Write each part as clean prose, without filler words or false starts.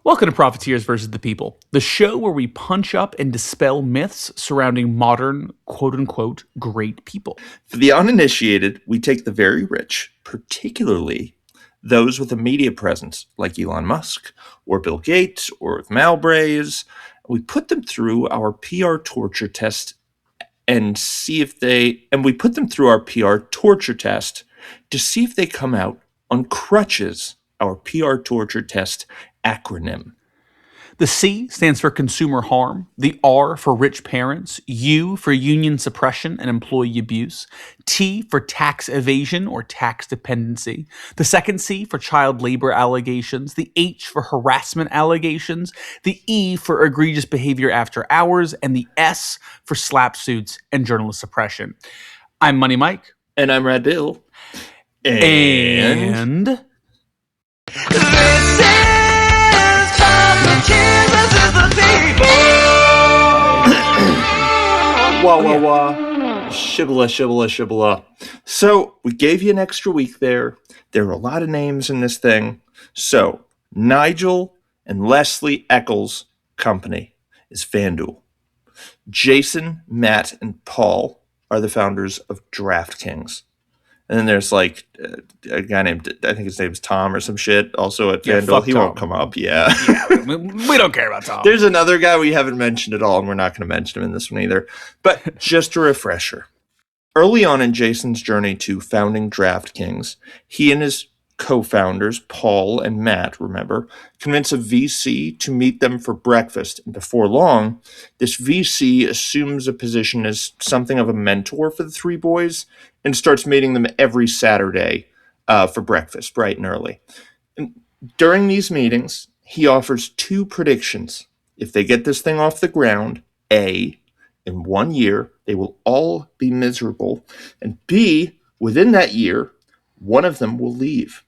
Welcome to Profiteers versus the People, the show where we punch up and dispel myths surrounding modern, quote-unquote, great people. For the uninitiated, we take the very rich, particularly those with a media presence like Elon Musk or Bill Gates or Malbrays. We put them through our PR torture test and see if they come out on crutches, our PR torture test acronym. The C stands for consumer harm, the R for rich parents, U for union suppression and employee abuse, T for tax evasion or tax dependency, the second C for child labor allegations, the H for harassment allegations, the E for egregious behavior after hours, and the S for slap suits and journalist suppression. I'm Money Mike. And I'm Rad Bill. And this is Profiteers versus the People. Wah. Shibboleth. So, we gave you an extra week there. There are a lot of names in this thing. So, Nigel and Leslie Eccles' company is FanDuel. Jason, Matt, and Paul are the founders of DraftKings. And then there's like a guy named, I think his name's Tom or some shit, also at FanDuel. He won't come up, yeah. We don't care about Tom. There's another guy we haven't mentioned at all, and we're not going to mention him in this one either. But just a refresher. Early on in Jason's journey to founding DraftKings, he and his co-founders, Paul and Matt, remember, convince a VC to meet them for breakfast. And before long, this VC assumes a position as something of a mentor for the three boys and starts meeting them every Saturday for breakfast, bright and early. And during these meetings, he offers two predictions. If they get this thing off the ground, A, in 1 year, they will all be miserable, and B, within that year, one of them will leave.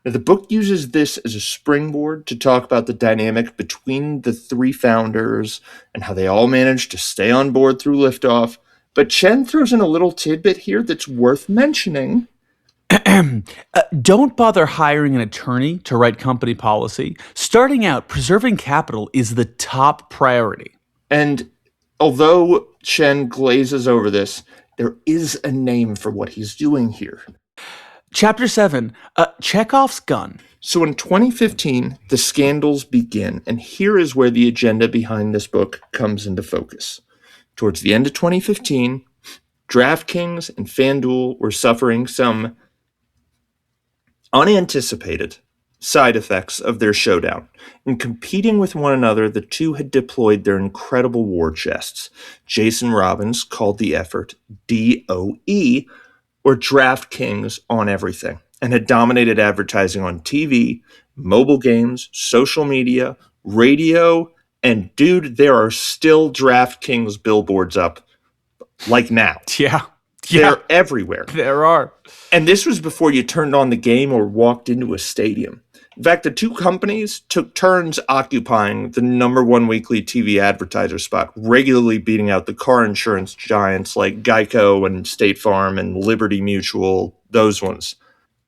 Now, the book uses this as a springboard to talk about the dynamic between the three founders and how they all managed to stay on board through liftoff. But Chen throws in a little tidbit here that's worth mentioning. Don't bother hiring an attorney to write company policy. Starting out, preserving capital is the top priority. And although Chen glazes over this, there is a name for what he's doing here. Chapter 7, Chekhov's gun. So in 2015, the scandals begin, and here is where the agenda behind this book comes into focus. Towards the end of 2015, DraftKings and FanDuel were suffering some unanticipated side effects of their showdown. In competing with one another, the two had deployed their incredible war chests. Jason Robbins called the effort DOE, or DraftKings on everything, and had dominated advertising on TV, mobile games, social media, radio, and dude, there are still DraftKings billboards up, like now. Yeah. They're everywhere. There are. And this was before you turned on the game or walked into a stadium. In fact, the two companies took turns occupying the number one weekly TV advertiser spot, regularly beating out the car insurance giants like Geico and State Farm and Liberty Mutual, those ones.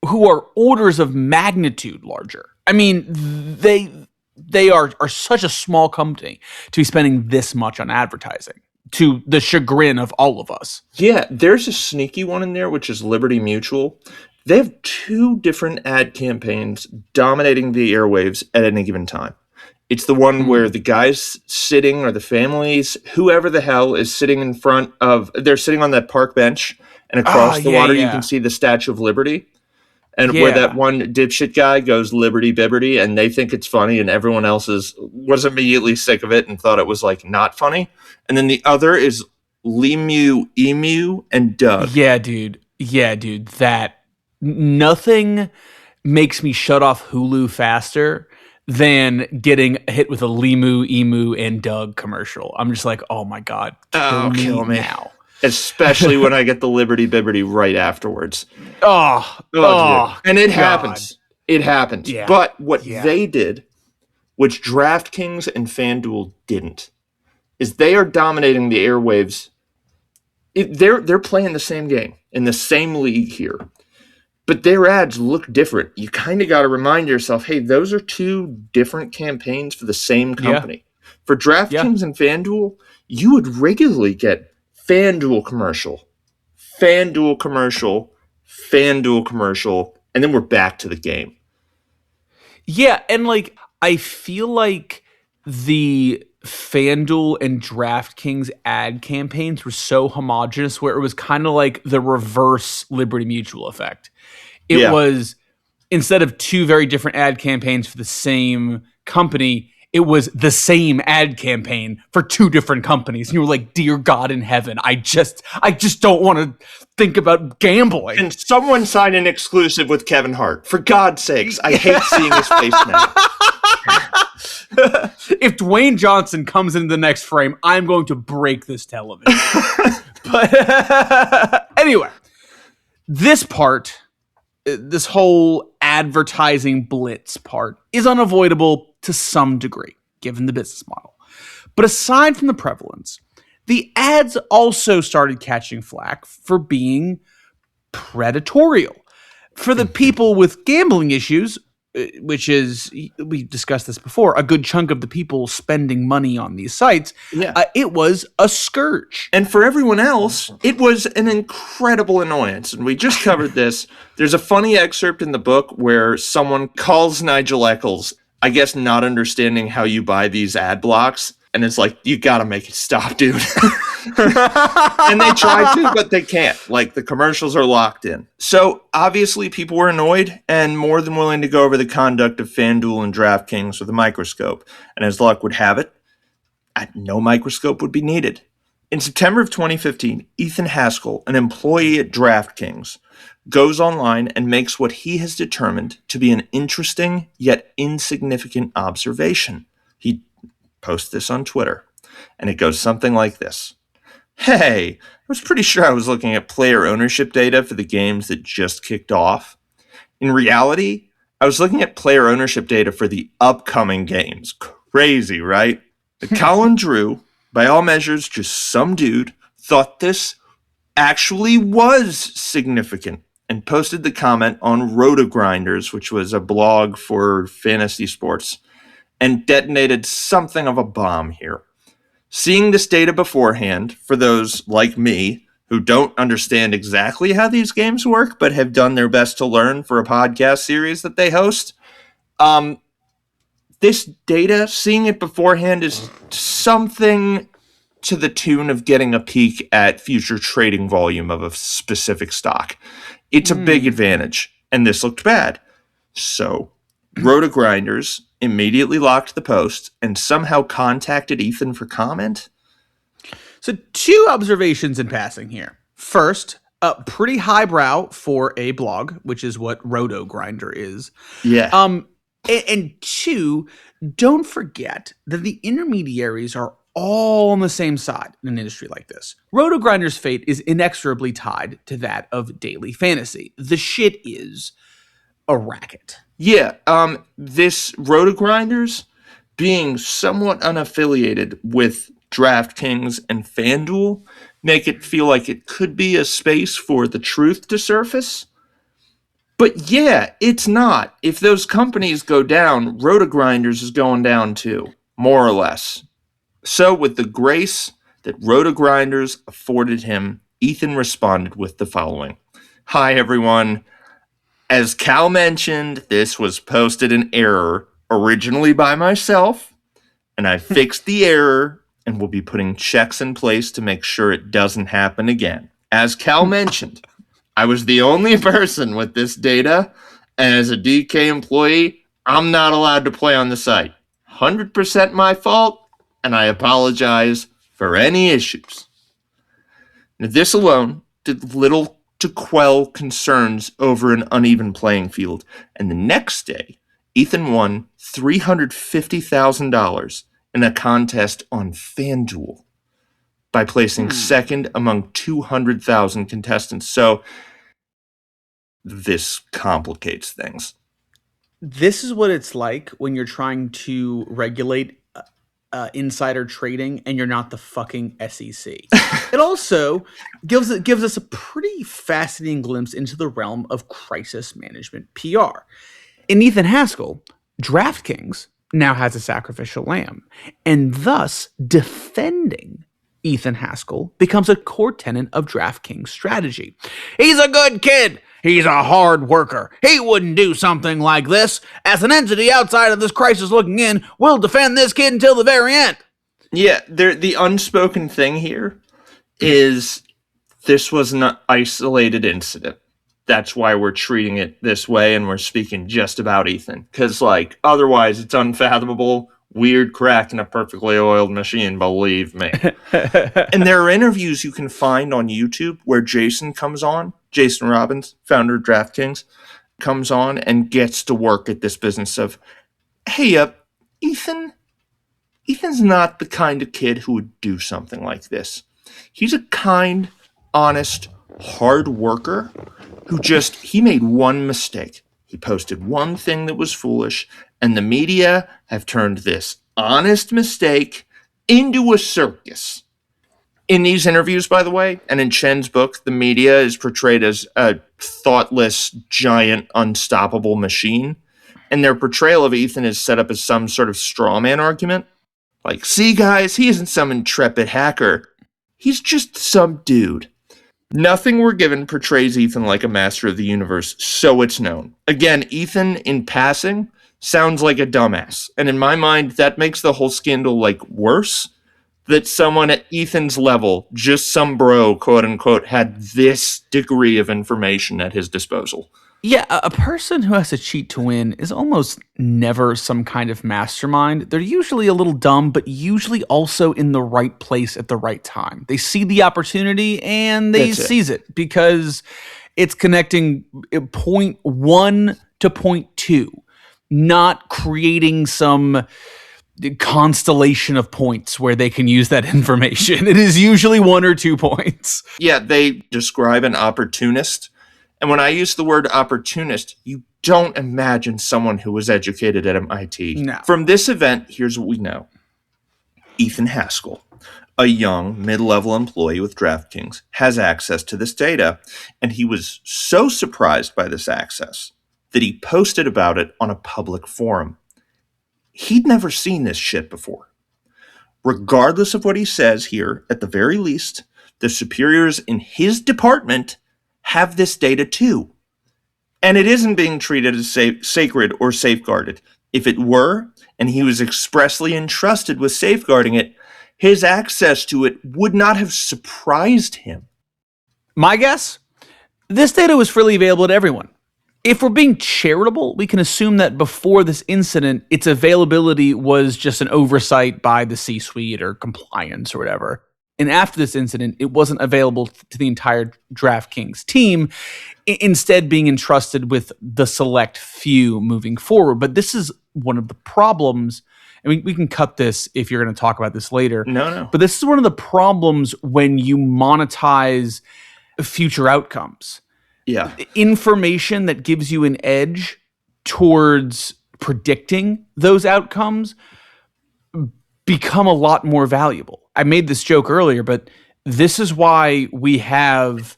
Who are orders of magnitude larger. I mean, they are such a small company to be spending this much on advertising, to the chagrin of all of us. Yeah, there's a sneaky one in there, which is Liberty Mutual. They have two different ad campaigns dominating the airwaves at any given time. It's the one where the guys sitting, or the families, whoever the hell is sitting in front of, they're sitting on that park bench, and across the water you can see the Statue of Liberty. And where that one dipshit guy goes Liberty Bibberty, and they think it's funny, and everyone else was immediately sick of it and thought it was like not funny. And then the other is Limu, Emu, and Doug. Yeah, dude. That nothing makes me shut off Hulu faster than getting hit with a Limu, Emu, and Doug commercial. I'm just like, oh my God, kill me now. Especially when I get the Liberty Bibberty right afterwards. Oh, and it happens. It happens. Yeah. But what they did, which DraftKings and FanDuel didn't, is they are dominating the airwaves. They're playing the same game in the same league here. but their ads look different. You kind of got to remind yourself, hey, those are two different campaigns for the same company. For DraftKings and FanDuel, you would regularly get FanDuel commercial, FanDuel commercial, FanDuel commercial, and then we're back to the game. Yeah, and like I feel like the FanDuel and DraftKings ad campaigns were so homogenous where it was kind of like the reverse Liberty Mutual effect. It was, instead of two very different ad campaigns for the same company, it was the same ad campaign for two different companies. And you were like, dear God in heaven, I just don't want to think about gambling. Can someone sign an exclusive with Kevin Hart? For God's sakes, I hate seeing his face now. If Dwayne Johnson comes into the next frame, I'm going to break this television. But anyway, this part, this whole advertising blitz part, is unavoidable to some degree, given the business model. But aside from the prevalence, the ads also started catching flack for being predatorial. For the people with gambling issues, which is, we discussed this before, a good chunk of the people spending money on these sites, it was a scourge. And for everyone else, it was an incredible annoyance. And we just covered this. There's a funny excerpt in the book where someone calls Nigel Eccles, I guess not understanding how you buy these ad blocks. And it's like, you gotta make it stop, dude. And they try to, but they can't. Like, the commercials are locked in. So, obviously, people were annoyed and more than willing to go over the conduct of FanDuel and DraftKings with a microscope. And as luck would have it, no microscope would be needed. In September of 2015, Ethan Haskell, an employee at DraftKings, goes online and makes what he has determined to be an interesting yet insignificant observation. He post this on Twitter, and it goes something like this. Hey, I was pretty sure I was looking at player ownership data for the games that just kicked off. In reality, I was looking at player ownership data for the upcoming games. Crazy, right? But Colin Drew, by all measures, just some dude, thought this actually was significant and posted the comment on Roto-Grinders, which was a blog for fantasy sports, and detonated something of a bomb here. Seeing this data beforehand, for those like me who don't understand exactly how these games work, but have done their best to learn for a podcast series that they host, this data, seeing it beforehand, is something to the tune of getting a peek at future trading volume of a specific stock. It's a big advantage, and this looked bad. So, Roto-Grinders immediately locked the post and somehow contacted Ethan for comment. So, two observations in passing here. First, pretty highbrow for a blog, which is what Roto-Grinder is. Yeah. And two, don't forget that the intermediaries are all on the same side in an industry like this. Roto-Grinder's fate is inexorably tied to that of daily fantasy. The shit is a racket. Yeah, this Roto-Grinders being somewhat unaffiliated with DraftKings and FanDuel make it feel like it could be a space for the truth to surface. But yeah, it's not. If those companies go down, Roto-Grinders is going down too, more or less. So with the grace that Roto-Grinders afforded him, Ethan responded with the following. Hi, everyone. As Cal mentioned, this was posted in error, originally by myself, and I fixed the error and will be putting checks in place to make sure it doesn't happen again. As Cal mentioned, I was the only person with this data, and as a DK employee, I'm not allowed to play on the site. 100% my fault, and I apologize for any issues. Now, this alone did little to quell concerns over an uneven playing field, and the next day, Ethan won $350,000 in a contest on FanDuel by placing second among 200,000 contestants. So this complicates things. This is what it's like when you're trying to regulate insider trading, and you're not the fucking SEC. It also gives us a pretty fascinating glimpse into the realm of crisis management PR. In Ethan Haskell, DraftKings now has a sacrificial lamb, and thus defending Ethan Haskell becomes a core tenet of DraftKings strategy. He's a good kid. He's a hard worker. He wouldn't do something like this. As an entity outside of this crisis looking in, we'll defend this kid until the very end. Yeah, the unspoken thing here is this was an isolated incident. That's why we're treating it this way, and we're speaking just about Ethan. Because, like, otherwise it's unfathomable, weird crack in a perfectly oiled machine, believe me. And there are interviews you can find on YouTube where Jason comes on, Jason Robbins, founder of DraftKings, comes on and gets to work at this business of, hey, Ethan's not the kind of kid who would do something like this. He's a kind, honest, hard worker who he made one mistake. He posted one thing that was foolish, and the media have turned this honest mistake into a circus. In these interviews, by the way, and in Chen's book, the media is portrayed as a thoughtless, giant, unstoppable machine. And their portrayal of Ethan is set up as some sort of straw man argument. Like, see, guys, he isn't some intrepid hacker. He's just some dude. Nothing we're given portrays Ethan like a master of the universe, so it's known. Again, Ethan, in passing, sounds like a dumbass. And in my mind, that makes the whole scandal, like, worse. That someone at Ethan's level, just some bro, quote unquote, had this degree of information at his disposal. Yeah, a person who has to cheat to win is almost never some kind of mastermind. They're usually a little dumb, but usually also in the right place at the right time. They see the opportunity and they seize it because it's connecting point 1 to point 2, not creating some constellation of points where they can use that information. It is usually 1 or 2 points. Yeah, they describe an opportunist. And when I use the word opportunist, you don't imagine someone who was educated at MIT. No. From this event, here's what we know. Ethan Haskell, a young mid-level employee with DraftKings, has access to this data, and he was so surprised by this access that he posted about it on a public forum. He'd never seen this shit before. Regardless of what he says here, at the very least, the superiors in his department have this data too. And it isn't being treated as sacred or safeguarded. If it were, and he was expressly entrusted with safeguarding it, his access to it would not have surprised him. My guess? This data was freely available to everyone. If we're being charitable, we can assume that before this incident, its availability was just an oversight by the C-suite or compliance or whatever. And after this incident, it wasn't available to the entire DraftKings team, instead being entrusted with the select few moving forward. But this is one of the problems, and we can cut this if you're going to talk about this later. No. But this is one of the problems when you monetize future outcomes. Yeah. Information that gives you an edge towards predicting those outcomes become a lot more valuable. I made this joke earlier, but this is why we have,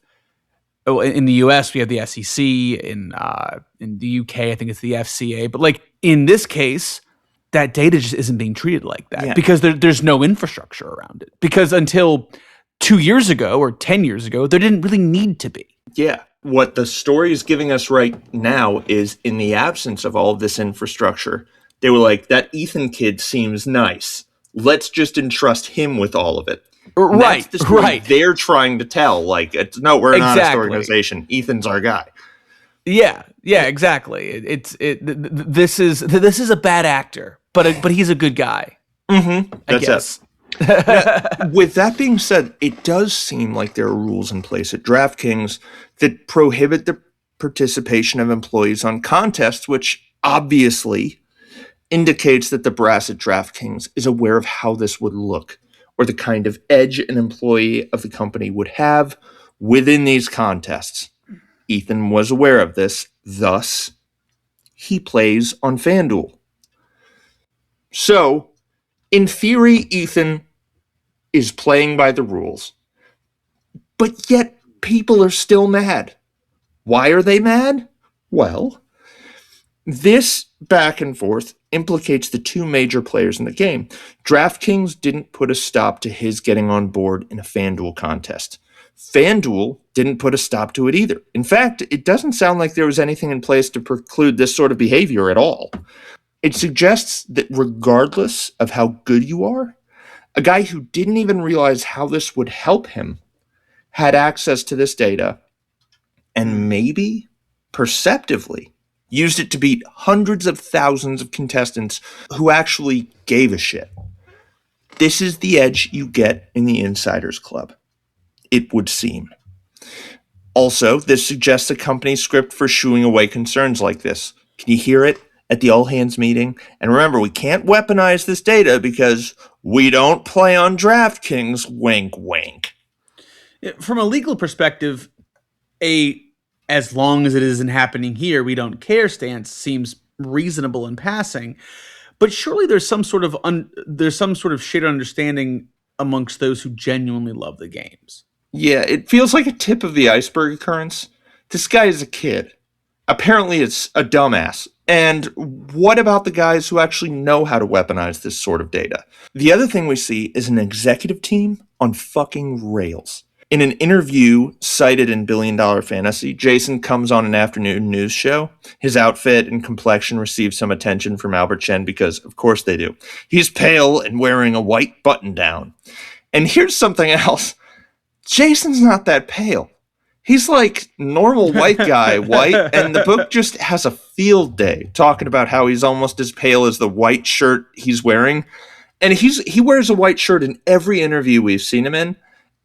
in the US, we have the SEC. In the UK, I think it's the FCA. But like in this case, that data just isn't being treated like that because there's no infrastructure around it. Because until 2 years ago or 10 years ago, there didn't really need to be. Yeah. What the story is giving us right now is in the absence of all of this infrastructure, they were like, that Ethan kid seems nice. Let's just entrust him with all of it. Right, That's the story right. they're trying to tell. Like, no, we're an honest Exactly. organization. Ethan's our guy. Yeah, exactly. This is a bad actor, but he's a good guy. Mm-hmm. I guess. Now, with that being said, it does seem like there are rules in place at DraftKings that prohibit the participation of employees on contests, which obviously indicates that the brass at DraftKings is aware of how this would look, or the kind of edge an employee of the company would have within these contests. Ethan was aware of this, thus, he plays on FanDuel. So, In theory, Ethan is playing by the rules, but yet people are still mad. Why are they mad? Well, this back and forth implicates the two major players in the game. DraftKings didn't put a stop to his getting on board in a FanDuel contest. FanDuel didn't put a stop to it either. In fact, it doesn't sound like there was anything in place to preclude this sort of behavior at all. It suggests that regardless of how good you are, a guy who didn't even realize how this would help him had access to this data and maybe perceptively used it to beat hundreds of thousands of contestants who actually gave a shit. This is the edge you get in the Insiders Club, it would seem. Also, this suggests a company's script for shooing away concerns like this. Can you hear it at the all-hands meeting? And remember, we can't weaponize this data because we don't play on DraftKings, wink, wink. From a legal perspective, as long as it isn't happening here, we don't care stance seems reasonable in passing. But surely there's some sort of shared understanding amongst those who genuinely love the games. Yeah, it feels like a tip of the iceberg occurrence. This guy is a kid. Apparently it's a dumbass. And what about the guys who actually know how to weaponize this sort of data? The other thing we see is an executive team on fucking rails. In an interview cited in Billion Dollar Fantasy, Jason comes on an afternoon news show. His outfit and complexion receive some attention from Albert Chen because, of course they do. He's pale and wearing a white button-down. And here's something else. Jason's not that pale. He's like normal white guy, white, and the book just has a field day talking about how he's almost as pale as the white shirt he's wearing. And he wears a white shirt in every interview we've seen him in,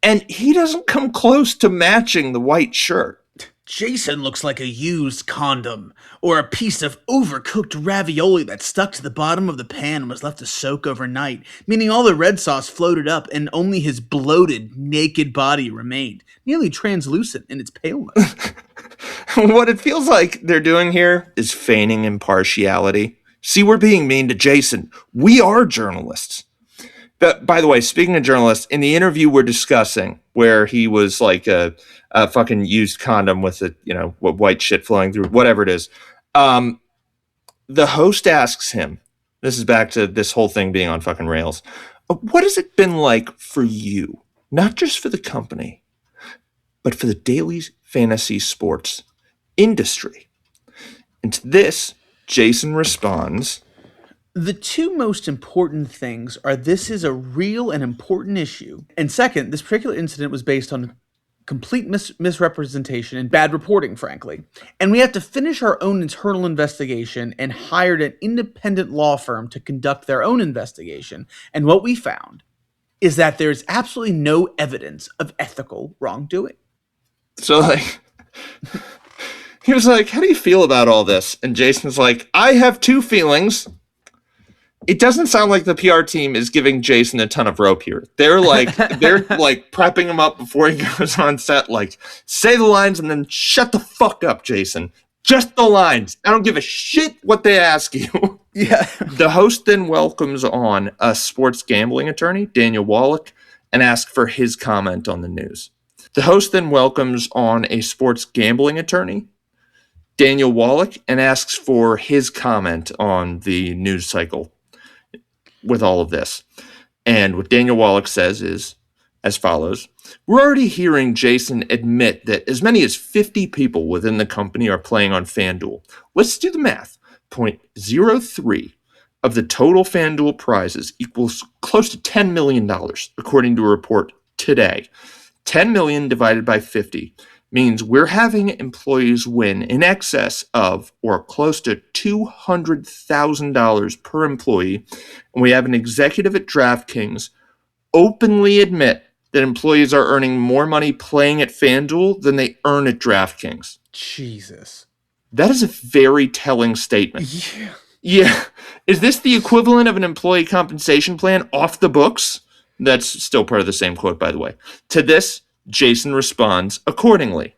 and he doesn't come close to matching the white shirt. Jason looks like a used condom, or a piece of overcooked ravioli that stuck to the bottom of the pan and was left to soak overnight, meaning all the red sauce floated up and only his bloated, naked body remained, nearly translucent in its paleness. What it feels like they're doing here is feigning impartiality. See, we're being mean to Jason. We are journalists. But, by the way, speaking of journalists, in the interview we're discussing, where he was like a fucking used condom with white shit flowing through, whatever it is, the host asks him, this is back to this whole thing being on fucking rails, what has it been like for you, not just for the company, but for the daily fantasy sports industry? And to this, Jason responds, the two most important things are this is a real and important issue. And second, this particular incident was based on complete misrepresentation and bad reporting, frankly. And we have to finish our own internal investigation and hired an independent law firm to conduct their own investigation. And what we found is that there's absolutely no evidence of ethical wrongdoing. So, he was like, how do you feel about all this? And Jason's like, I have two feelings. It doesn't sound like the PR team is giving Jason a ton of rope here. They're prepping him up before he goes on set, like, say the lines and then shut the fuck up, Jason. Just the lines. I don't give a shit what they ask you. Yeah. The host then welcomes on a sports gambling attorney, Daniel Wallach, and asks for his comment on the news. The host then welcomes on a sports gambling attorney, Daniel Wallach, and asks for his comment on the news cycle with all of this. And what Daniel Wallach says is as follows. We're already hearing Jason admit that as many as 50 people within the company are playing on FanDuel. Let's do the math. 0.03 of the total FanDuel prizes equals close to $10 million, according to a report today. 10 million divided by 50 means we're having employees win in excess of or close to $200,000 per employee. And we have an executive at DraftKings openly admit that employees are earning more money playing at FanDuel than they earn at DraftKings. Jesus. That is a very telling statement. Yeah. Is this the equivalent of an employee compensation plan off the books? That's still part of the same quote, by the way. To this, Jason responds accordingly.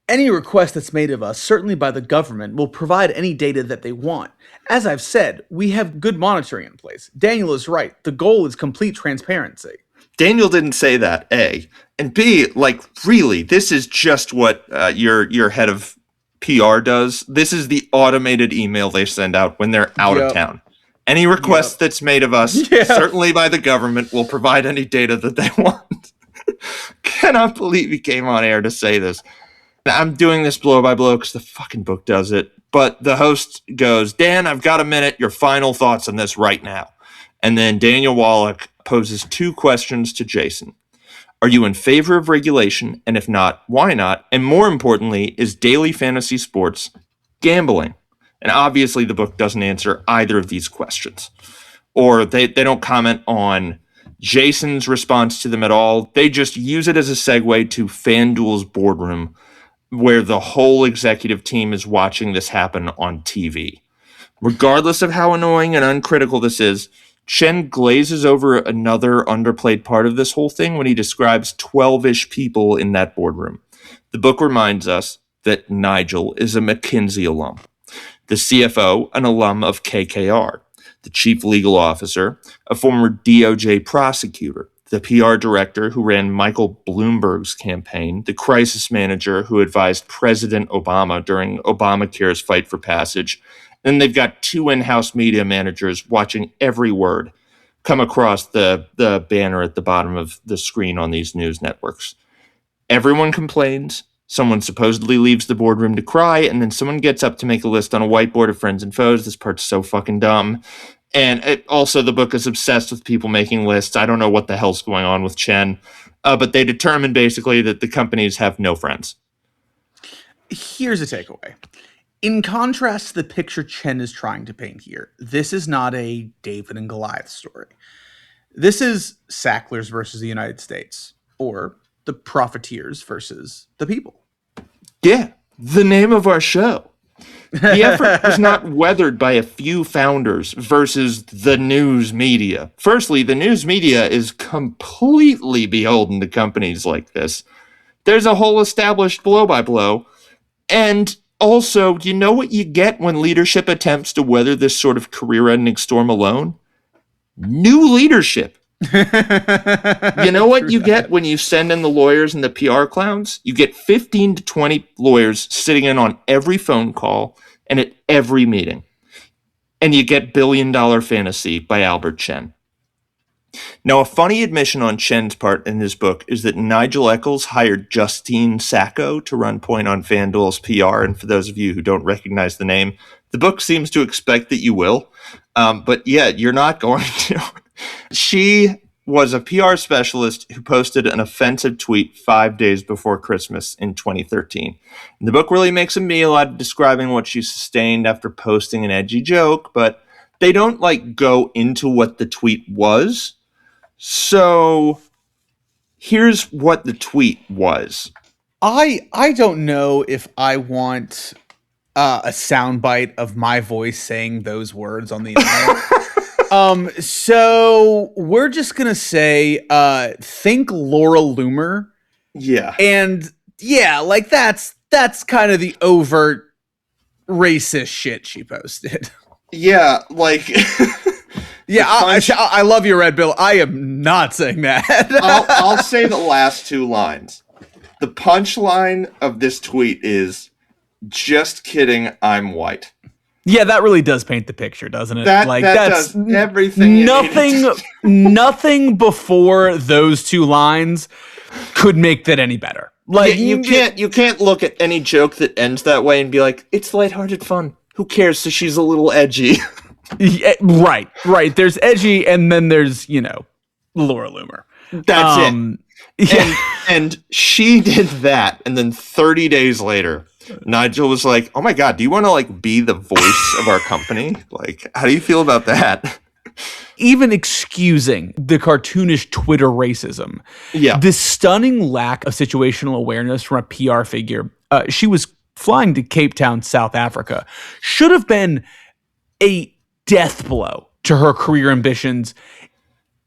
Any request that's made of us, certainly by the government, will provide any data that they want. As I've said, we have good monitoring in place. Daniel is right. The goal is complete transparency. Daniel didn't say that, A. And B, like, really, this is just what your head of PR does. This is the automated email they send out when they're out of town. Any request that's made of us, certainly by the government, will provide any data that they want. Cannot believe he came on air to say this. I'm doing this blow by blow because the fucking book does it. But the host goes, Dan, I've got a minute. Your final thoughts on this right now. And then Daniel Wallach poses 2 questions to Jason. Are you in favor of regulation? And if not, why not? And more importantly, is daily fantasy sports gambling? And obviously the book doesn't answer either of these questions. Or they don't comment on Jason's response to them at all. They just use it as a segue to FanDuel's boardroom, where the whole executive team is watching this happen on TV. Regardless of how annoying and uncritical this is, Chen glazes over another underplayed part of this whole thing when he describes 12-ish people in that boardroom. The book reminds us that Nigel is a McKinsey alum, the CFO, an alum of KKR, the chief legal officer, a former DOJ prosecutor, the PR director who ran Michael Bloomberg's campaign, the crisis manager who advised President Obama during Obamacare's fight for passage. Then they've got 2 in-house media managers watching every word come across the banner at the bottom of the screen on these news networks. Everyone complains. Someone supposedly leaves the boardroom to cry, and then someone gets up to make a list on a whiteboard of friends and foes. This part's so fucking dumb. And also, the book is obsessed with people making lists. I don't know what the hell's going on with Chen, but they determine basically that the companies have no friends. Here's a takeaway. In contrast to the picture Chen is trying to paint here, this is not a David and Goliath story. This is Sacklers versus the United States, or the profiteers versus the people. Yeah, the name of our show. The effort was not weathered by a few founders versus the news media. Firstly, the news media is completely beholden to companies like this. There's a whole established blow-by-blow. And also, you know what you get when leadership attempts to weather this sort of career-ending storm alone? New leadership. You know what you get when you send in the lawyers and the PR clowns? You get 15 to 20 lawyers sitting in on every phone call and at every meeting. And you get Billion Dollar Fantasy by Albert Chen. Now, a funny admission on Chen's part in this book is that Nigel Eccles hired Justine Sacco to run point on FanDuel's PR. And for those of you who don't recognize the name, the book seems to expect that you will. But yeah, you're not going to. She was a PR specialist who posted an offensive tweet 5 days before Christmas in 2013. And the book really makes a meal out of describing what she sustained after posting an edgy joke, but they don't go into what the tweet was. So here's what the tweet was. I don't know if I want a soundbite of my voice saying those words on the internet. So we're just gonna say, think Laura Loomer. Yeah. And yeah, that's kind of the overt racist shit she posted. Yeah, yeah, I love you, Red Bill. I am not saying that. I'll say the last 2 lines. The punchline of this tweet is, just kidding, I'm white. Yeah, that really does paint the picture, doesn't it? That does everything. Nothing before those 2 lines could make that any better. You can't look at any joke that ends that way and be like, it's lighthearted fun. Who cares? So she's a little edgy. Yeah, right. There's edgy, and then there's Laura Loomer. That's it. Yeah. And she did that, and then 30 days later, Nigel was like, "Oh my God, do you want to be the voice of our company? How do you feel about that?" Even excusing the cartoonish Twitter racism, the stunning lack of situational awareness from a PR figure, she was flying to Cape Town, South Africa, should have been a death blow to her career ambitions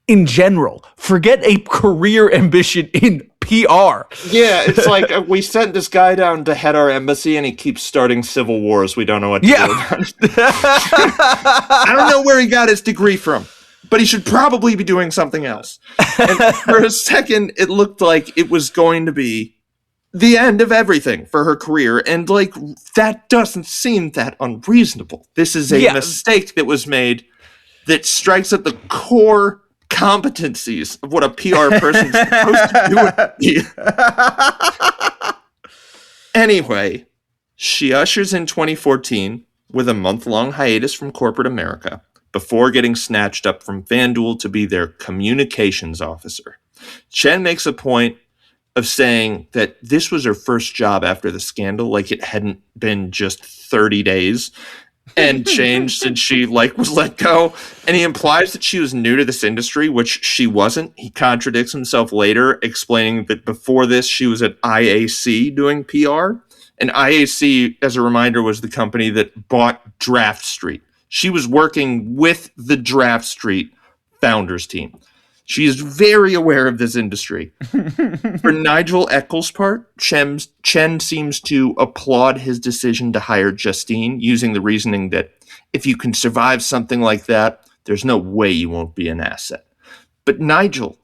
in general. Forget a career ambition in PR. Yeah, it's like we sent this guy down to head our embassy and he keeps starting civil wars. We don't know what to do about it. I don't know where he got his degree from, but he should probably be doing something else. And for a second, it looked like it was going to be the end of everything for her career. And like, that doesn't seem that unreasonable. This is a mistake that was made that strikes at the core competencies of what a PR person's supposed to do. Anyway, she ushers in 2014 with a month-long hiatus from corporate America before getting snatched up from FanDuel to be their communications officer. Chen makes a point of saying that this was her first job after the scandal, like it hadn't been just 30 days and changed since she was let go. And he implies that she was new to this industry, which she wasn't. He contradicts himself later, explaining that before this, she was at IAC doing PR. And IAC, as a reminder, was the company that bought Draft Street. She was working with the Draft Street founders team. She is very aware of this industry. For Nigel Eccles' part, Chen seems to applaud his decision to hire Justine, using the reasoning that if you can survive something like that, there's no way you won't be an asset. But Nigel,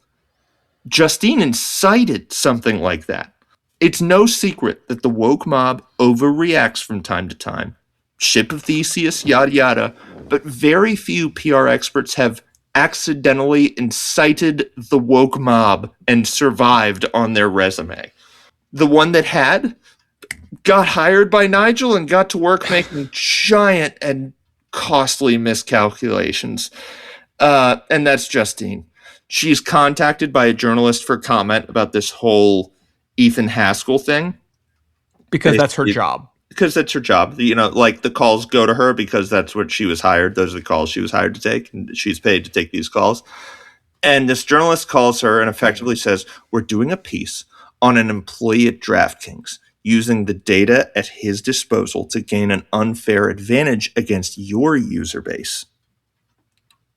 Justine incited something like that. It's no secret that the woke mob overreacts from time to time. Ship of Theseus, yada yada, but very few PR experts have accidentally incited the woke mob and survived on their resume. The one that had got hired by Nigel and got to work making giant and costly miscalculations. And that's Justine. She's contacted by a journalist for comment about this whole Ethan Haskell thing. Because that's her job. Because that's her job. You know, like the calls go to her because that's what she was hired. Those are the calls she was hired to take. And she's paid to take these calls. And this journalist calls her and effectively says, we're doing a piece on an employee at DraftKings using the data at his disposal to gain an unfair advantage against your user base.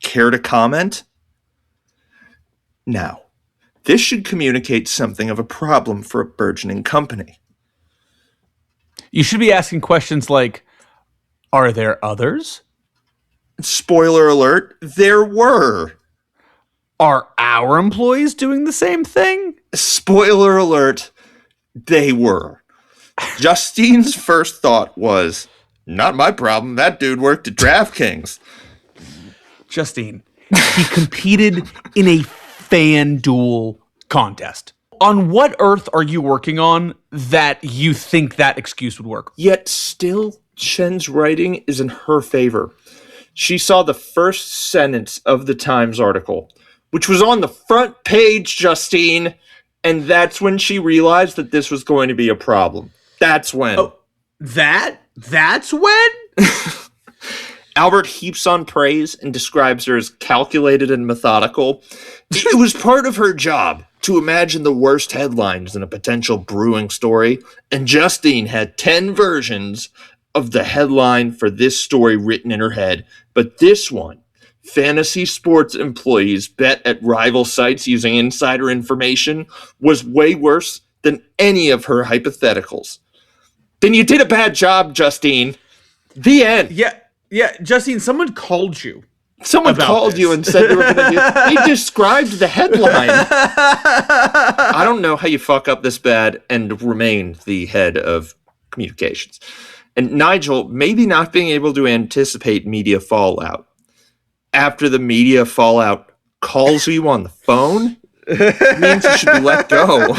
Care to comment? Now, this should communicate something of a problem for a burgeoning company. You should be asking questions like, are there others? Spoiler alert, there were. Are our employees doing the same thing? Spoiler alert, they were. Justine's first thought was, not my problem, that dude worked at DraftKings. Justine, he competed in a FanDuel contest. On what earth are you working on that you think that excuse would work? Yet still, Chen's writing is in her favor. She saw the first sentence of the Times article, which was on the front page, Justine, and that's when she realized that this was going to be a problem. That's when. Oh, that's when? Albert heaps on praise and describes her as calculated and methodical. It was part of her job to imagine the worst headlines in a potential brewing story, and Justine had 10 versions of the headline for this story written in her head. But this one, fantasy sports employees bet at rival sites using insider information, was way worse than any of her hypotheticals. Then you did a bad job, Justine. The end. Yeah, Justine, someone called you. Someone called you and said they were going to do. They described the headline. I don't know how you fuck up this bad and remain the head of communications. And Nigel, maybe not being able to anticipate media fallout. After the media fallout calls you on the phone, it means you should be let go.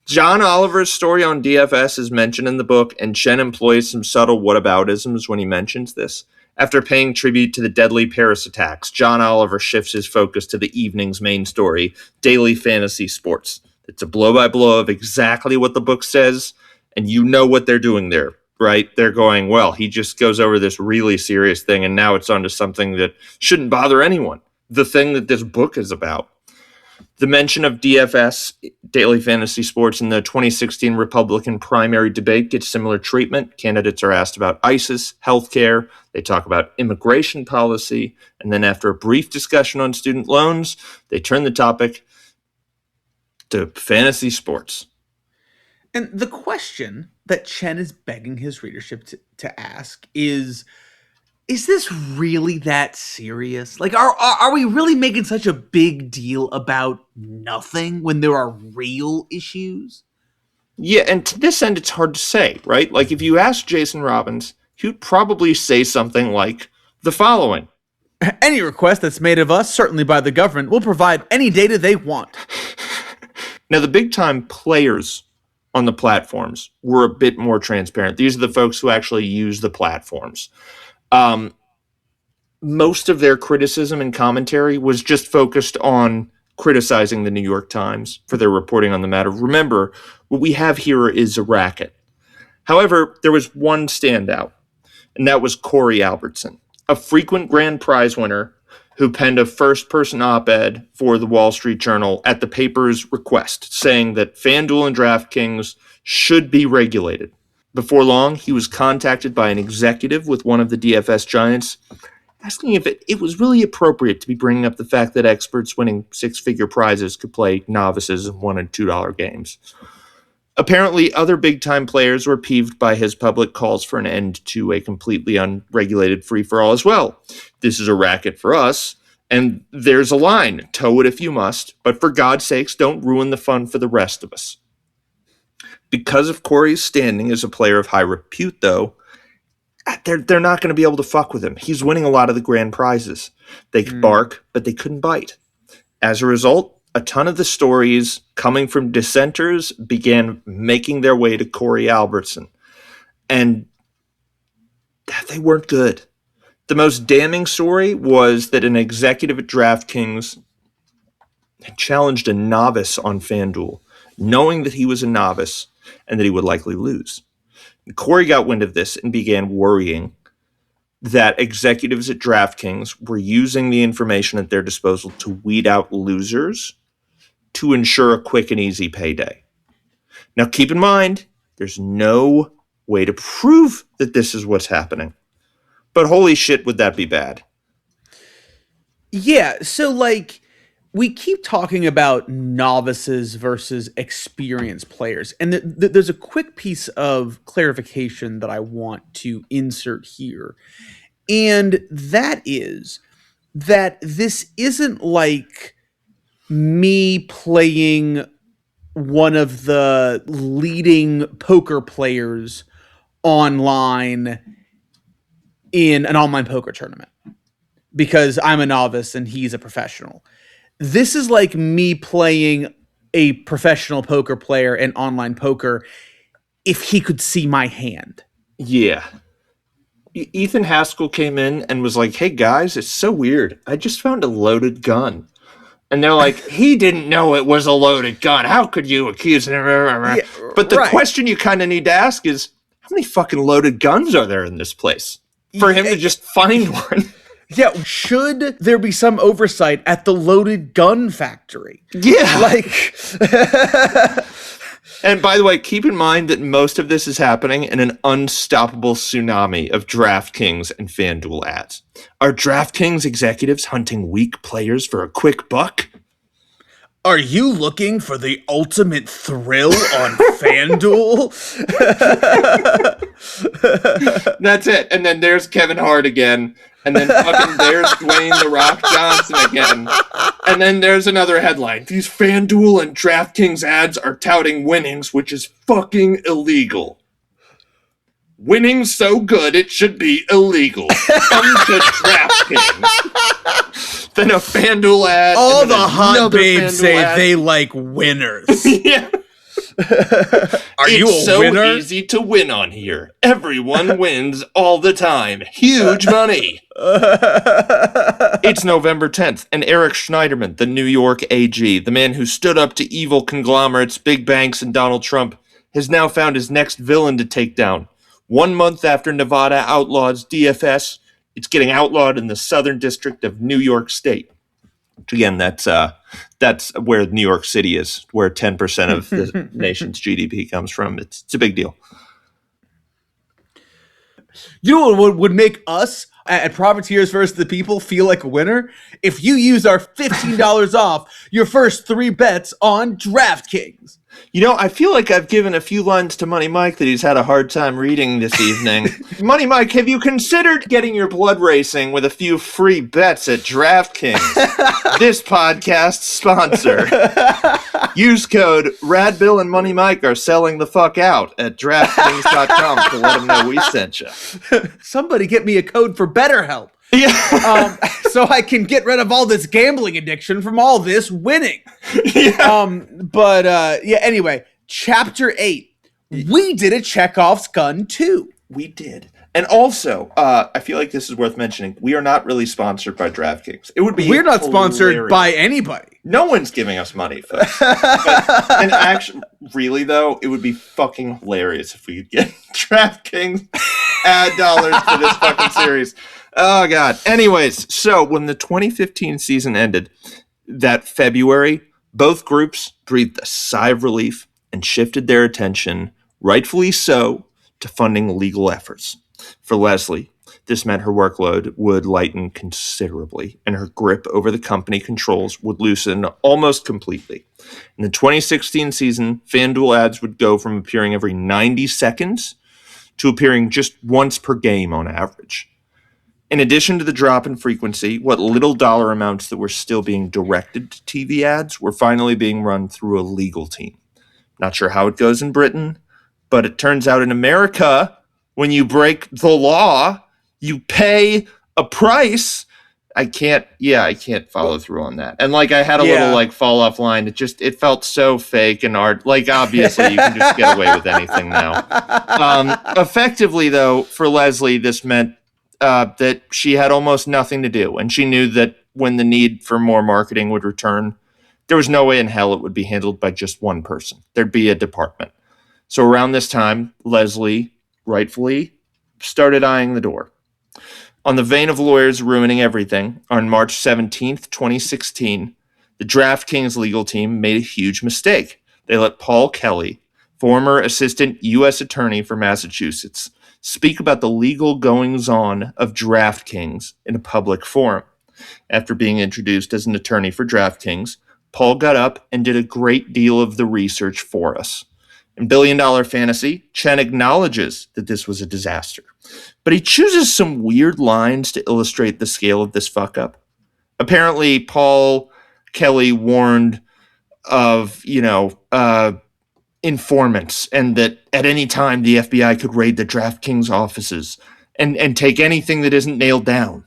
John Oliver's story on DFS is mentioned in the book, and Chen employs some subtle whataboutisms when he mentions this. After paying tribute to the deadly Paris attacks, John Oliver shifts his focus to the evening's main story, daily fantasy sports. It's a blow-by-blow of exactly what the book says, and you know what they're doing there, right? They're going, well, he just goes over this really serious thing, and now it's onto something that shouldn't bother anyone. The thing that this book is about. The mention of DFS, daily fantasy sports, in the 2016 Republican primary debate gets similar treatment. Candidates are asked about ISIS, healthcare. They talk about immigration policy. And then after a brief discussion on student loans, they turn the topic to fantasy sports. And the question that Chen is begging his readership to ask is this really that serious? Like, are we really making such a big deal about nothing when there are real issues? Yeah, and to this end, it's hard to say, right? Like, if you ask Jason Robbins, he would probably say something like the following. Any request that's made of us, certainly by the government, will provide any data they want. Now, the big-time players on the platforms were a bit more transparent. These are the folks who actually use the platforms. Most of their criticism and commentary was just focused on criticizing the New York Times for their reporting on the matter. Remember, what we have here is a racket. However, there was one standout, and that was Corey Albertson, a frequent grand prize winner who penned a first-person op-ed for the Wall Street Journal at the paper's request, saying that FanDuel and DraftKings should be regulated. Before long, he was contacted by an executive with one of the DFS giants, asking if it was really appropriate to be bringing up the fact that experts winning six-figure prizes could play novices in $1 and $2 games. Apparently, other big-time players were peeved by his public calls for an end to a completely unregulated free-for-all as well. This is a racket for us, and there's a line. Toe it if you must, but for God's sakes, don't ruin the fun for the rest of us. Because of Corey's standing as a player of high repute, though, they're not going to be able to fuck with him. He's winning a lot of the grand prizes. They could bark, but they couldn't bite. As a result, a ton of the stories coming from dissenters began making their way to Corey Albertson. And they weren't good. The most damning story was that an executive at DraftKings had challenged a novice on FanDuel, knowing that he was a novice and that he would likely lose. And Corey got wind of this and began worrying that executives at DraftKings were using the information at their disposal to weed out losers to ensure a quick and easy payday. Now, keep in mind, there's no way to prove that this is what's happening. But holy shit, would that be bad? Yeah, so like we keep talking about novices versus experienced players. And there's a quick piece of clarification that I want to insert here. And that is that this isn't like me playing one of the leading poker players online in an online poker tournament because I'm a novice and he's a professional. This is like me playing a professional poker player in online poker if he could see my hand. Yeah. Ethan Haskell came in and was like, hey guys, it's so weird. I just found a loaded gun. And they're like, he didn't know it was a loaded gun. How could you accuse him? Yeah, but the question you kind of need to ask is, how many fucking loaded guns are there in this place for him to just find one? Yeah, should there be some oversight at the loaded gun factory? Yeah. Like... And by the way, keep in mind that most of this is happening in an unstoppable tsunami of DraftKings and FanDuel ads. Are DraftKings executives hunting weak players for a quick buck? Are you looking for the ultimate thrill on FanDuel? That's it. And then there's Kevin Hart again. And then fucking there's Dwayne The Rock Johnson again. And then there's another headline. These FanDuel and DraftKings ads are touting winnings, which is fucking illegal. Winning's so good it should be illegal. Come to DraftKings. Then a FanDuel ad. All the hot babes say they like winners. Yeah. Are you a so winner? It's so easy to win on here. Everyone wins all the time. Huge money. It's November 10th, and Eric Schneiderman, the New York AG, the man who stood up to evil conglomerates, big banks, and Donald Trump, has now found his next villain to take down. 1 month after Nevada outlaws DFS, it's getting outlawed in the Southern District of New York State. Again, that's where New York City is, where 10% of the nation's GDP comes from. It's a big deal. You know what would make us At Profiteers versus the People, feel like a winner if you use our $15 off your first 3 bets on DraftKings. You know, I feel like I've given a few lines to Money Mike that he's had a hard time reading this evening. Money Mike, have you considered getting your blood racing with a few free bets at DraftKings? This podcast's sponsor. Use code RADBILL and Money Mike are selling the fuck out at DraftKings.com to let them know we sent you. Somebody get me a code for BetterHelp. Yeah. So I can get rid of all this gambling addiction from all this winning. Yeah. Anyway, chapter 8. We did a Chekhov's gun too. We did. And also, I feel like this is worth mentioning. We are not really sponsored by DraftKings. It would be We're not sponsored by anybody. No one's giving us money, folks. And actually, really though, it would be fucking hilarious if we could get DraftKings ad dollars for this fucking series. Oh god. Anyways, so when the 2015 season ended, that February, both groups breathed a sigh of relief and shifted their attention, rightfully so, to funding legal efforts. For Leslie, this meant her workload would lighten considerably, and her grip over the company controls would loosen almost completely. In the 2016 season, FanDuel ads would go from appearing every 90 seconds to appearing just once per game on average. In addition to the drop in frequency, what little dollar amounts that were still being directed to TV ads were finally being run through a legal team. Not sure how it goes in Britain, but it turns out in America, when you break the law, you pay a price. I can't follow through on that. And I had a little fall off line. It felt so fake and art. Obviously you can just get away with anything now. Effectively though, for Leslie, this meant that she had almost nothing to do. And she knew that when the need for more marketing would return, there was no way in hell it would be handled by just one person. There'd be a department. So around this time, Leslie rightfully started eyeing the door. On the vein of lawyers ruining everything, on March 17th, 2016, the DraftKings legal team made a huge mistake. They let Paul Kelly, former assistant U.S. attorney for Massachusetts, speak about the legal goings-on of DraftKings in a public forum. After being introduced as an attorney for DraftKings, Paul got up and did a great deal of the research for us. In Billion Dollar Fantasy, Chen acknowledges that this was a disaster, but he chooses some weird lines to illustrate the scale of this fuck-up. Apparently, Paul Kelly warned of, informants, and that at any time the FBI could raid the DraftKings offices and take anything that isn't nailed down.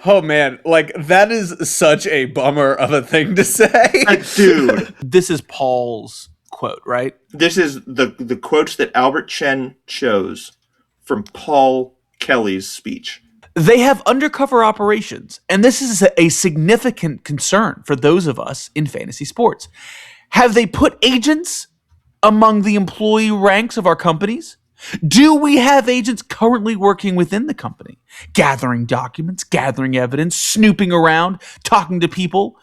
Oh man, that is such a bummer of a thing to say. Dude. This is Paul's quote, right? This is the quotes that Albert Chen chose from Paul Kelly's speech. They have undercover operations, and this is a significant concern for those of us in fantasy sports. Have they put agents among the employee ranks of our companies? Do we have agents currently working within the company, gathering documents, gathering evidence, snooping around, talking to people?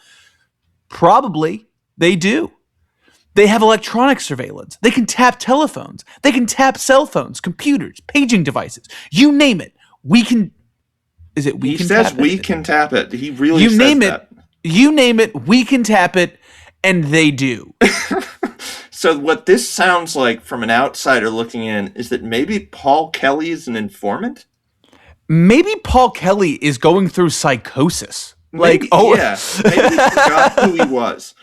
Probably they do. They have electronic surveillance. They can tap telephones. They can tap cell phones, computers, paging devices. You name it. We can. Is it we he can says tap we it? can tap it. He really You says name that. it. You name it. We can tap it, and they do. So what this sounds like from an outsider looking in is that maybe Paul Kelly is an informant? Maybe Paul Kelly is going through psychosis. Maybe he forgot who he was.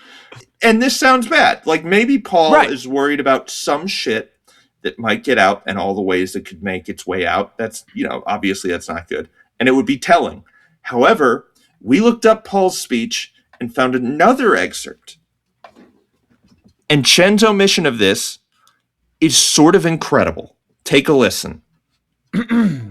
And this sounds bad. Maybe Paul is worried about some shit that might get out and all the ways it could make its way out. That's, obviously that's not good. And it would be telling. However, we looked up Paul's speech and found another excerpt. And Chen's omission of this is sort of incredible. Take a listen. But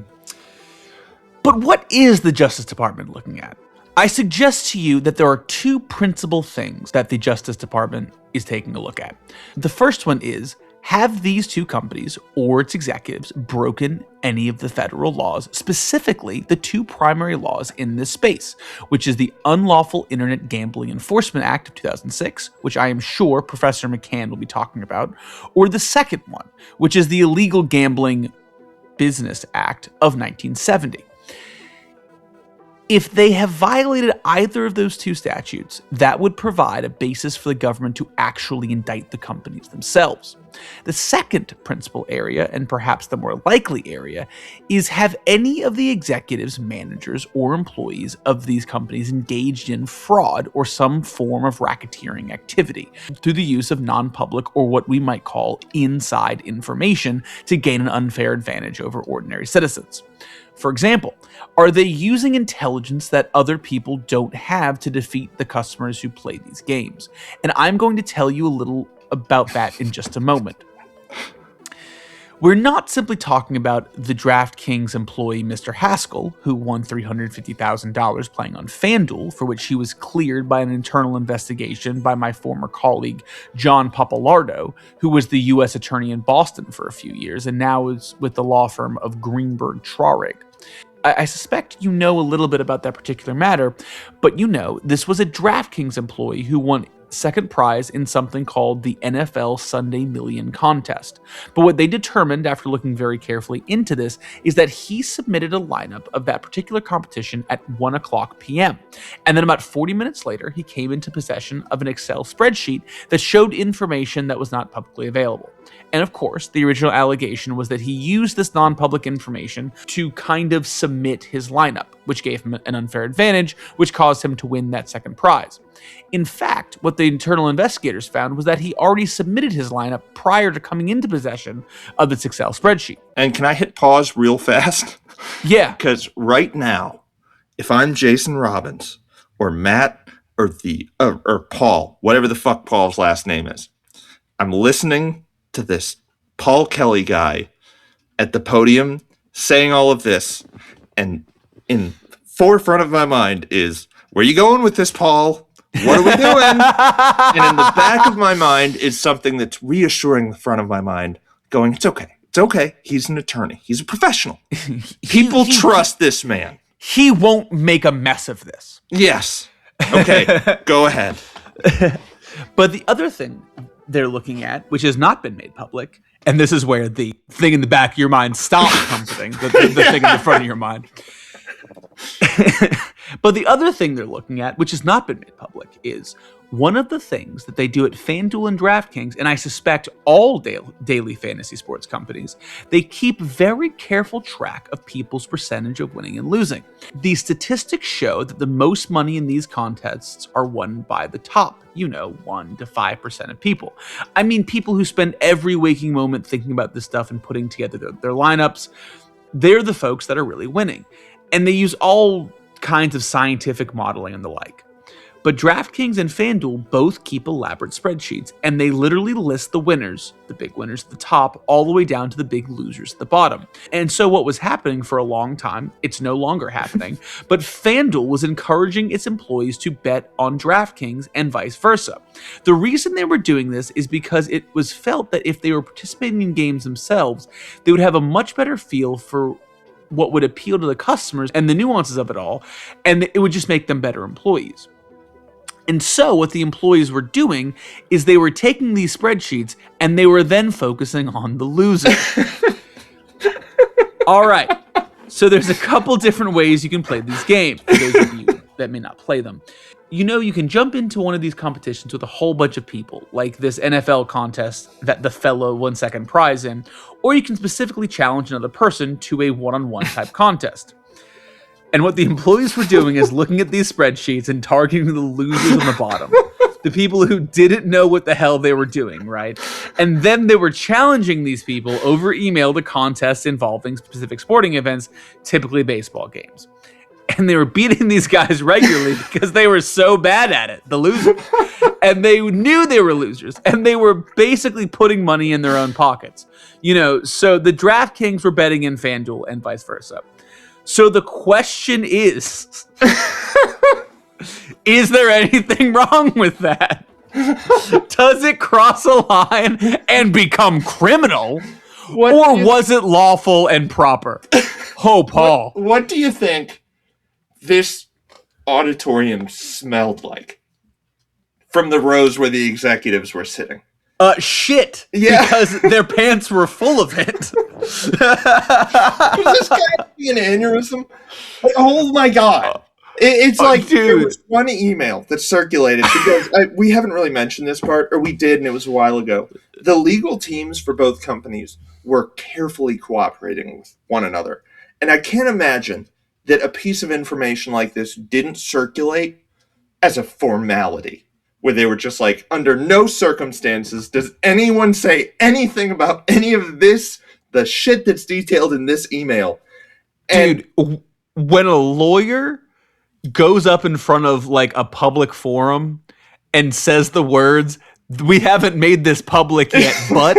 what is the Justice Department looking at? I suggest to you that there are 2 principal things that the Justice Department is taking a look at. The first one is, have these 2 companies or its executives broken any of the federal laws, specifically the 2 primary laws in this space, which is the Unlawful Internet Gambling Enforcement Act of 2006, which I am sure Professor McCann will be talking about, or the second one, which is the Illegal Gambling Business Act of 1970. If they have violated either of those two statutes, that would provide a basis for the government to actually indict the companies themselves. The second principal area, and perhaps the more likely area, is have any of the executives, managers, or employees of these companies engaged in fraud or some form of racketeering activity through the use of non-public or what we might call inside information to gain an unfair advantage over ordinary citizens. For example, are they using intelligence that other people don't have to defeat the customers who play these games? And I'm going to tell you a little about that in just a moment. We're not simply talking about the DraftKings employee Mr. Haskell, who won $350,000 playing on FanDuel, for which he was cleared by an internal investigation by my former colleague John Papalardo, who was the U.S. attorney in Boston for a few years and now is with the law firm of Greenberg Traurig. I suspect you know a little bit about that particular matter, but this was a DraftKings employee who won second prize in something called the NFL Sunday Million Contest. But what they determined after looking very carefully into this is that he submitted a lineup of that particular competition at 1:00 p.m. And then about 40 minutes later, he came into possession of an Excel spreadsheet that showed information that was not publicly available. And of course, the original allegation was that he used this non-public information to kind of submit his lineup, which gave him an unfair advantage, which caused him to win that second prize. In fact, what the internal investigators found was that he already submitted his lineup prior to coming into possession of this Excel spreadsheet. And can I hit pause real fast? Yeah. Because right now, if I'm Jason Robbins or Matt or Paul, whatever the fuck Paul's last name is, I'm listening to this Paul Kelly guy at the podium saying all of this, and in forefront of my mind is, where you going with this, Paul? What are we doing? And in the back of my mind is something that's reassuring the front of my mind, going, it's okay. It's okay. He's an attorney. He's a professional. People trust this man. He won't make a mess of this. Yes. Okay, go ahead. But the other thing they're looking at, which has not been made public, and this is where the thing in the back of your mind stops comforting the thing in the front of your mind. But the other thing they're looking at, which has not been made public, is one of the things that they do at FanDuel and DraftKings, and I suspect all daily fantasy sports companies, they keep very careful track of people's percentage of winning and losing. The statistics show that the most money in these contests are won by the top, 1 to 5% of people. I mean, people who spend every waking moment thinking about this stuff and putting together their lineups, they're the folks that are really winning. And they use all kinds of scientific modeling and the like. But DraftKings and FanDuel both keep elaborate spreadsheets, and they literally list the winners, the big winners at the top, all the way down to the big losers at the bottom. And so what was happening for a long time, it's no longer happening, but FanDuel was encouraging its employees to bet on DraftKings and vice versa. The reason they were doing this is because it was felt that if they were participating in games themselves, they would have a much better feel for what would appeal to the customers and the nuances of it all, and it would just make them better employees. And so what the employees were doing is they were taking these spreadsheets and they were then focusing on the loser. All right. So there's a couple different ways you can play these games for those of you that may not play them. You can jump into one of these competitions with a whole bunch of people, like this NFL contest that the fellow won second prize in, or you can specifically challenge another person to a one-on-one type contest. And what the employees were doing is looking at these spreadsheets and targeting the losers on the bottom, the people who didn't know what the hell they were doing, right? And then they were challenging these people over email to contests involving specific sporting events, typically baseball games. And they were beating these guys regularly because they were so bad at it, the losers. And they knew they were losers. And they were basically putting money in their own pockets. So the DraftKings were betting in FanDuel and vice versa. So the question is there anything wrong with that? Does it cross a line and become criminal? Or was it lawful and proper? Oh, Paul. What do you think this auditorium smelled like from the rows where the executives were sitting? Shit. Yeah. Because their pants were full of it. Was this guy having an aneurysm? Like, oh my God. It's like there dude. was one email that circulated because we haven't really mentioned this part, or we did, and it was a while ago. The legal teams for both companies were carefully cooperating with one another. And I can't imagine that a piece of information like this didn't circulate as a formality, where they were just like, under no circumstances does anyone say anything about any of this, the shit that's detailed in this email. And Dude, when a lawyer goes up in front of like a public forum and says the words, "We haven't made this public yet," but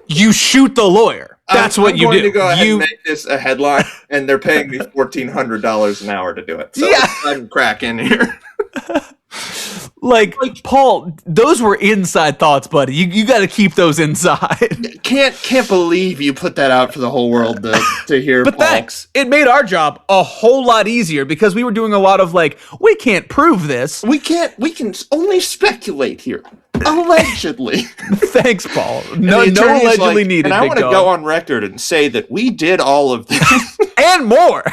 you shoot the lawyer. That's what you do. I'm going to go ahead and make this a headline, and they're paying me $1,400 an hour to do it. So Yeah. I'm cracking here. Like, Paul, those were inside thoughts, buddy. You got to keep those inside. Can't believe you put that out for the whole world to hear. But Paul. thanks. It made our job a whole lot easier because we were doing a lot of like, we can't prove this. We can only speculate here. Allegedly. Thanks, Paul. No attorney's allegedly like, needed. And I big want to dog. go on record and say that we did all of this. And more.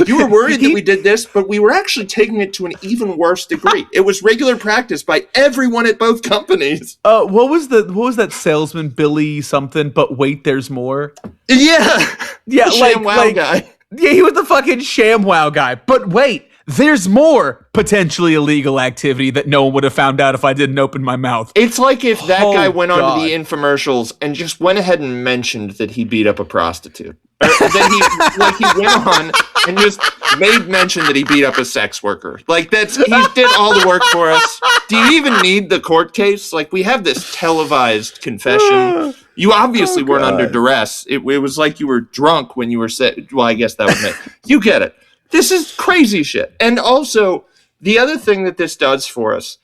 You were worried that we did this, but we were actually taking it to an even worse degree. It was regular practice by everyone at both companies. What was that salesman, Billy something? But wait, there's more. Yeah, Yeah, the like ShamWow guy. Yeah, he was the fucking ShamWow guy. But wait, there's more potentially illegal activity that no one would have found out if I didn't open my mouth. It's like if that Oh, guy went God. onto the infomercials and just went ahead and mentioned that he beat up a prostitute. Or that he went on and just made mention that he beat up a sex worker. Like he did all the work for us. Do you even need the court case? Like, we have this televised confession. You obviously weren't under duress. It was like you were drunk when you were well, I guess that would make you get it. This is crazy shit. And also, the other thing that this does for us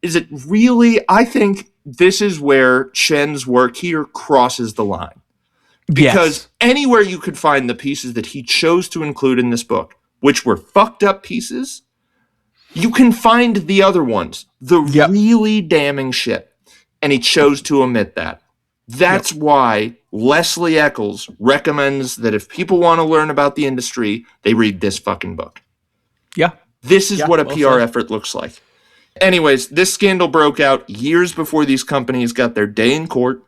is it really, I think this is where Chen's work here crosses the line. Because anywhere you could find the pieces that he chose to include in this book, which were fucked up pieces, you can find the other ones, the really damning shit. And he chose to omit that. That's why Leslie Eccles recommends that if people want to learn about the industry, they read this fucking book. Yeah. This is what a well PR said. effort looks like. Anyways, this scandal broke out years before these companies got their day in court.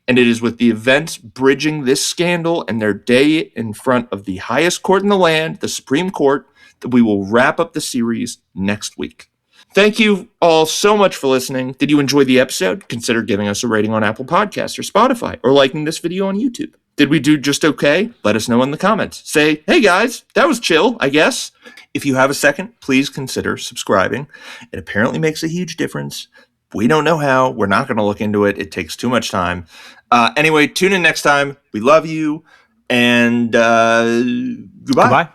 And it is with the events bridging this scandal and their day in front of the highest court in the land, the Supreme Court, that we will wrap up the series next week. Thank you all so much for listening. Did you enjoy the episode? Consider giving us a rating on Apple Podcasts or Spotify, or liking this video on YouTube. Did we do just okay? Let us know in the comments. Say, hey guys, that was chill, I guess. If you have a second, please consider subscribing. It apparently makes a huge difference. We don't know how. We're not going to look into it. It takes too much time. Anyway, tune in next time. We love you. And goodbye. Goodbye.